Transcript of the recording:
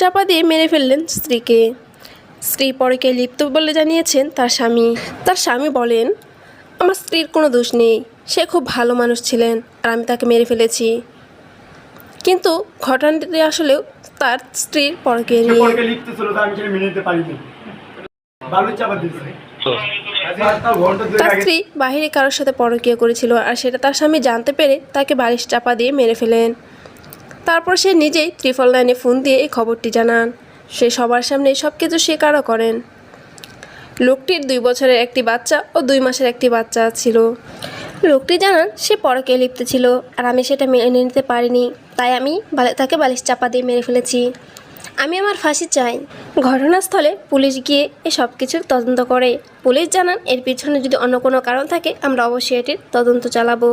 চাপা দিয়ে মেরে ফেললেন স্ত্রীকে। স্ত্রী পরকে লিপ্ত বলে জানিয়েছেন তার স্বামী বলেন, আমার স্ত্রীর কোনো দোষ নেই, সে খুব ভালো মানুষ ছিলেন আর আমি তাকে মেরে ফেলেছি। কিন্তু ঘটনাটি আসলেও তার স্ত্রীর পরকে নিয়ে। তার স্ত্রী বাহিরে কারোর সাথে পরকীয়া করেছিল আর সেটা তার স্বামী জানতে পেরে তাকে বালিশ চাপা দিয়ে মেরে ফেলেন। তারপর সে নিজেই 999 ফোন দিয়ে এই খবরটি জানান। সে সবার সামনে সব কিছু স্বীকারও করেন। লোকটির 2 বছরের একটি বাচ্চা ও 2 মাসের একটি বাচ্চা ছিল। লোকটি জানান সে পরকীয়ায় লিপ্ত ছিল আর আমি সেটা মেনে নিতে পারিনি, তাই আমি তাকে বালিশ চাপা দিয়ে মেরে ফেলেছি। আমি আমার ফাঁসি চাই। ঘটনাস্থলে পুলিশ গিয়ে সব কিছুর তদন্ত করে। পুলিশ জানান এর পিছনে যদি অন্য কোনো কারণ থাকে আমরা অবশ্যই এটির তদন্ত চালাবো।